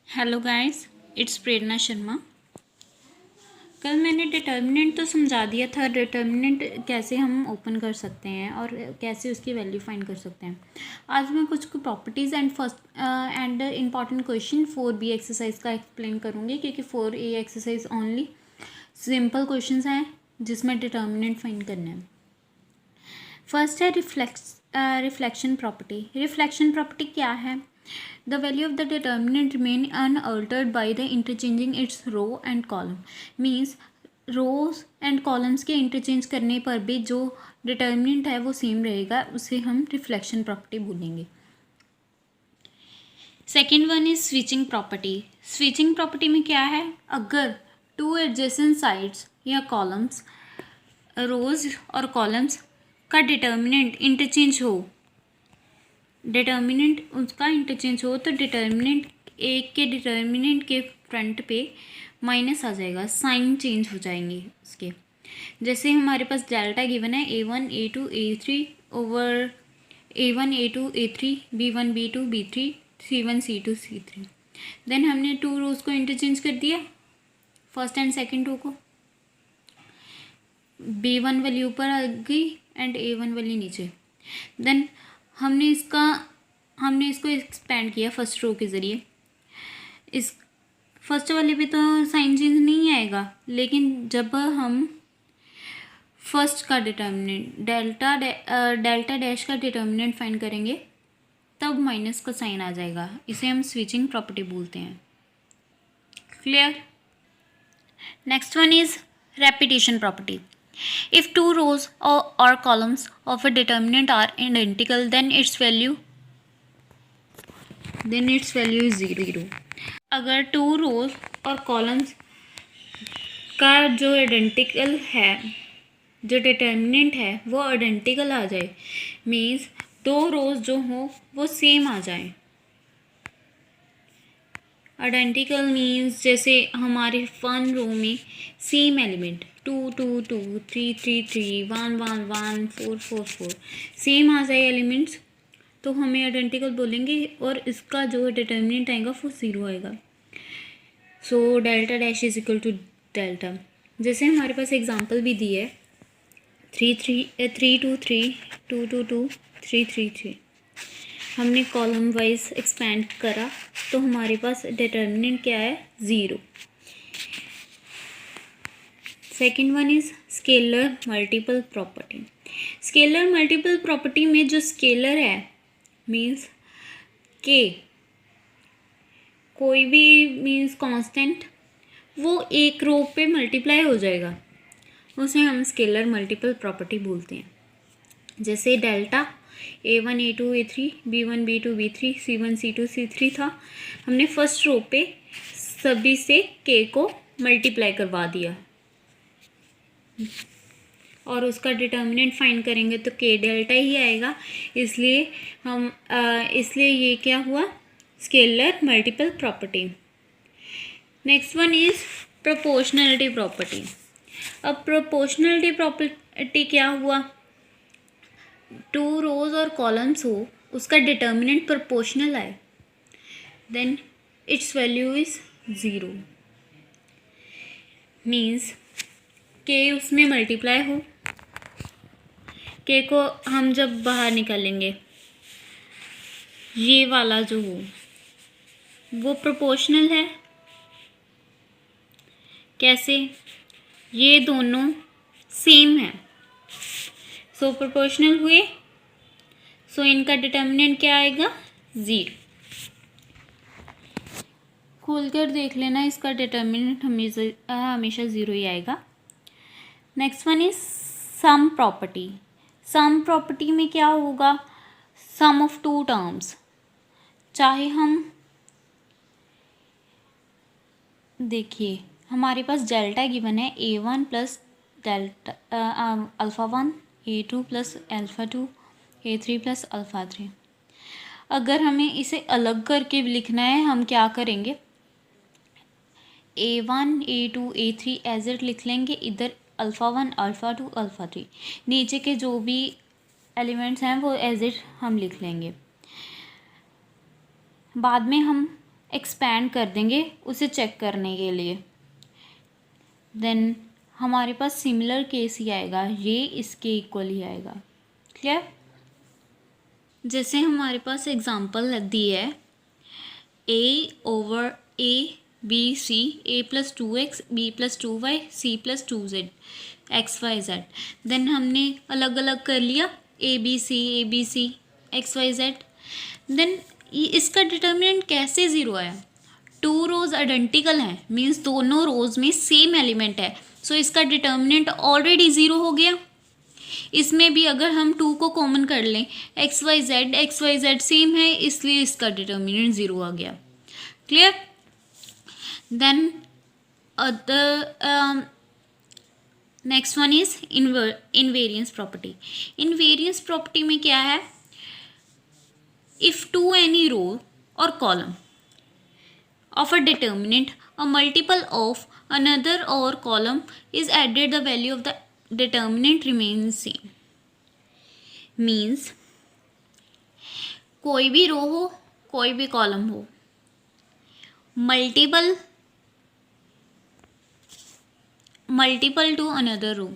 Hello guys, it's प्रेरणा शर्मा। कल मैंने determinant तो समझा दिया था, डिटर्मिनेंट कैसे हम ओपन कर सकते हैं और कैसे उसकी वैल्यू फाइंड कर सकते हैं। आज मैं कुछ properties and first and important question 4B exercise का एक्सप्लेन करूँगी, क्योंकि 4A exercise only simple question हैं जिसमें डिटर्मिनेंट फाइंड करना है। फर्स्ट है रिफ्लेक्शन प्रॉपर्टी। रिफ्लेक्शन प्रॉपर्टी क्या है? The value of the determinant remain unaltered by the interchanging its row and column. Means rows and columns के interchange करने पर भी जो determinant है वो सेम रहेगा, उसे हम रिफ्लेक्शन प्रॉपर्टी बोलेंगे। Second one is switching property. Switching property में क्या है? अगर टू एडजेसेंट साइड्स या कॉलम्स, रोज और कॉलम्स का डिटर्मिनेंट इंटरचेंज हो, डिटर्मिनेंट उसका इंटरचेंज हो तो डिटर्मिनेंट एक के डिटर्मिनेंट के फ्रंट पे माइनस आ जाएगा, साइन चेंज हो जाएंगे उसके। जैसे हमारे पास डेल्टा गिवन है A1 A2 A3 over A1 A2 A3 B1 B2 B3 C1 C2 C3। Then हमने टू रोज को इंटरचेंज कर दिया, फर्स्ट एंड सेकेंड रो को। B1 वाली ऊपर आ गई एंड A1 वाली नीचे। देन हमने इसको एक्सपेंड किया फर्स्ट रो के ज़रिए। इस फर्स्ट वाले पे तो साइन चेंज नहीं आएगा, लेकिन जब हम फर्स्ट का डिटर्मिनेंट डेल्टा डैश का डिटर्मिनेंट फाइंड करेंगे तब माइनस का साइन आ जाएगा। इसे हम स्विचिंग प्रॉपर्टी बोलते हैं। Clear? Next one is repetition property. If two rows or columns of a determinant are identical, then its value is 0. अगर टू रोज और कॉलम्स का जो आइडेंटिकल है, जो डिटर्मिनेंट है वो आइडेंटिकल आ जाए, मीन्स दो रोज जो हो वो सेम आ जाए। आइडेंटिकल मीन्स जैसे हमारे वन रो में सेम एलिमेंट 2 2 2 3 3 3 1 1 1 4 4 4 सेम आ जाए एलिमेंट्स, तो हमें आइडेंटिकल बोलेंगे और इसका जो डिटर्मिनेंट आएगा वो 0 आएगा। So delta dash is equal to delta. जैसे हमारे पास एग्जांपल भी दी है 3 2 3 2 2 2 3 3 3। हमने कॉलम वाइज एक्सपेंड करा तो हमारे पास डिटर्मिनेंट क्या है? 0। Second one is scalar multiple property. Scalar multiple property में जो स्केलर है मीन्स के कोई भी मीन्स कांस्टेंट, वो एक रो पे मल्टीप्लाई हो जाएगा, उसे हम स्केलर मल्टीपल प्रॉपर्टी बोलते हैं। जैसे delta A1 A2 A3 B1 B2 B3 C1 C2 C3 था, हमने फर्स्ट रो पे सभी से K को मल्टीप्लाई करवा दिया और उसका डिटर्मिनेंट फाइंड करेंगे तो K डेल्टा ही आएगा। इसलिए ये क्या हुआ? Scalar multiple property. Next one is proportionality property. अब प्रोपोर्शनलिटी प्रॉपर्टी क्या हुआ? टू रोज और कॉलम्स हो, उसका डिटर्मिनेंट प्रोपोर्शनल आए, then its value is 0। Means के उसमें मल्टीप्लाई हो, के को हम जब बाहर निकालेंगे ये वाला जो हो वो प्रोपोर्शनल है। कैसे? ये दोनों सेम है, सो प्रोपोर्शनल हुए, सो इनका डिटर्मिनेंट क्या आएगा? 0। खोल कर देख लेना, इसका डिटर्मिनेंट हमेशा 0 ही आएगा। Next one is sum property. Sum property में क्या होगा? सम ऑफ टू टर्म्स। चाहे हम देखिए हमारे पास डेल्टा गिवन है A1 plus delta alpha 1 A2 plus alpha 2 A3 plus alpha 3। अगर हमें इसे अलग करके लिखना है, हम क्या करेंगे? A1 A2 A3 as it लिख लेंगे, इधर अल्फ़ा 1 अल्फ़ा 2 अल्फ़ा 3, नीचे के जो भी एलिमेंट्स हैं वो एज इट हम लिख लेंगे। बाद में हम एक्सपैंड कर देंगे उसे चेक करने के लिए। देन हमारे पास सिमिलर केस ही आएगा, ये इसके इक्वल ही आएगा। क्लियर? जैसे हमारे पास एग्जांपल दी है a/a/b/c a+2x b+2y c+2z xyz। Then हमने अलग अलग कर लिया a b c xyz। Then इसका डिटर्मिनेंट कैसे ज़ीरो आया? 2 रोज आइडेंटिकल हैं, मीन्स दोनों रोज में सेम एलिमेंट है, सो इसका डिटर्मिनेंट ऑलरेडी ज़ीरो हो गया। इसमें भी अगर हम 2 को कॉमन कर लें, xyz सेम है, इसलिए इसका डिटर्मिनेंट ज़ीरो आ गया। Clear? Then other next one is invariance property. Invariance property में क्या है? इफ टू एनी रो और column of a determinant, a multiple of another or column is added, the value of the determinant remains same। means कोई भी रो हो, कोई भी column हो, multiple to another row,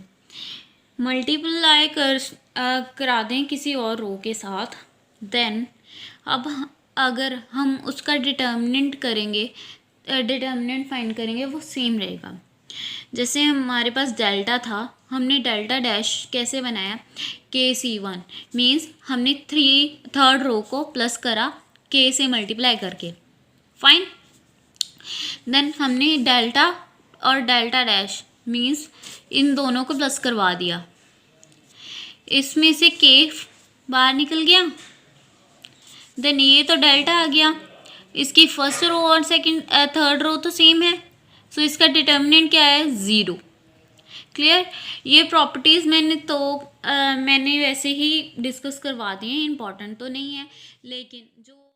multiply करा दें किसी और रो के साथ, देन अब अगर हम उसका डिटर्मिनेंट करेंगे, डिटर्मिनेंट फाइंड करेंगे, वो सेम रहेगा। जैसे हमारे पास डेल्टा था, हमने डेल्टा डैश कैसे बनाया? k(c)(1) मीन्स हमने थर्ड रो को प्लस करा k से मल्टीप्लाई करके। फाइन। देन हमने डेल्टा और डेल्टा डैश मीन्स इन दोनों को प्लस करवा दिया, इसमें से k बाहर निकल गया। देन ये तो डेल्टा आ गया, इसकी फर्स्ट रो और सेकंड थर्ड रो तो सेम है, सो इसका डिटर्मिनेंट क्या है? ज़ीरो। क्लियर? ये प्रॉपर्टीज़ मैंने वैसे ही डिस्कस करवा दी हैं, इम्पॉर्टेंट तो नहीं है, लेकिन जो